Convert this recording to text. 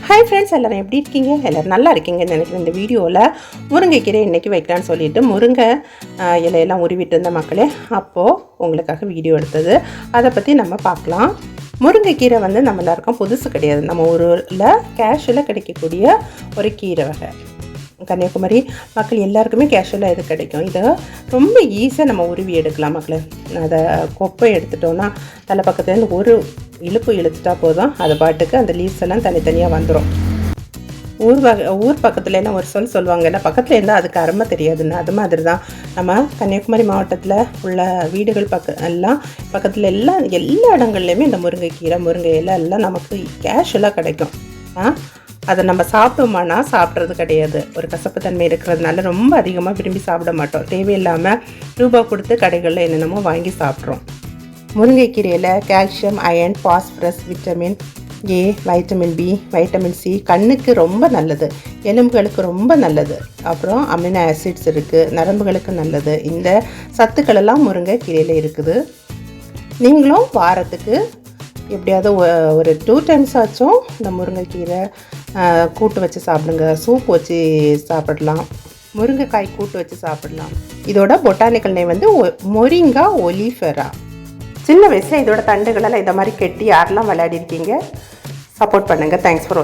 Hi friends, எல்லோரும் எப்படி இருக்கீங்க? எல்லோரும் நல்லா இருக்கீங்கன்னு நினைக்கிறேன். இந்த வீடியோவில் முருங்கைக்கீரை இன்றைக்கி வைக்கலான்னு சொல்லிவிட்டு முருங்கை இலையெல்லாம் உருவிட்டு இருந்த மக்களே, அப்போது உங்களுக்காக வீடியோ எடுத்தது. அதை பற்றி நம்ம பார்க்கலாம். முருங்கைக்கீரை வந்து நம்ம எல்லாருக்கும் புதுசு கிடையாது. நம்ம ஊரில் கேஷுவலாக கிடைக்கக்கூடிய ஒரு கீரை வகை. கன்னியாகுமரி மக்கள் எல்லாருக்குமே கேஷுவலாக இது கிடைக்கும். இதை ரொம்ப ஈஸியாக நம்ம உருவி எடுக்கலாம் மக்களே. அதை கொப்பை எடுத்துட்டோன்னா தலை பக்கத்துலேருந்து ஒரு இழுப்பு இழுத்துட்டா போதும், அது பாட்டுக்கு அந்த லீவ்ஸ் எல்லாம் தனித்தனியாக வந்துடும். ஊர் பக்கத்துல எல்லாம் ஒரு சொல்லுவாங்கல்ல, பக்கத்தில் இருந்தால் அதுக்கு அருமை தெரியாதுன்னு. அது மாதிரி தான் நம்ம கன்னியாகுமரி மாவட்டத்தில் உள்ள வீடுகள் பக்கத்தில் எல்லா இடங்கள்லையுமே இந்த முருங்கைக்கீரை, முருங்கை இலை எல்லாம் நமக்கு கேஷுவலாக கிடைக்கும். அதை நம்ம சாப்பிட்டோமானா சாப்பிட்றது கிடையாது. ஒரு கசப்பு தன்மை இருக்கிறதுனால ரொம்ப அதிகமாக விரும்பி சாப்பிட மாட்டோம். தேவையில்லாமல் ரூபா கொடுத்து கடைகளில் என்னென்னமோ வாங்கி சாப்பிட்றோம். முருங்கைக்கீரையில் calcium, iron, phosphorus, vitamin A, vitamin B, vitamin C கண்ணுக்கு ரொம்ப நல்லது, எலும்புகளுக்கு ரொம்ப நல்லது. அப்புறம் அமினோ ஆசிட்ஸ் இருக்குது, நரம்புகளுக்கு நல்லது. இந்த சத்துக்களெல்லாம் முருங்கைக்கீரையில் இருக்குது. நீங்களும் வாரத்துக்கு எப்படியாவது ஒரு 2 times ஆச்சும் இந்த முருங்கைக்கீரை கூட்டு வச்சு சாப்பிடுங்க. சூப் வச்சு சாப்பிடலாம், முருங்கைக்காய் கூட்டு வச்சு சாப்பிடலாம். இதோட பொட்டானிக்கல் நேம் வந்து மொரிங்கா ஒலிஃபெரா. சின்ன வயசில் இதோட தண்டுகளெல்லாம் இதை மாதிரி கெட்டி யாரெல்லாம் விளையாடி இருக்கீங்க, சப்போர்ட் பண்ணுங்கள். Thanks for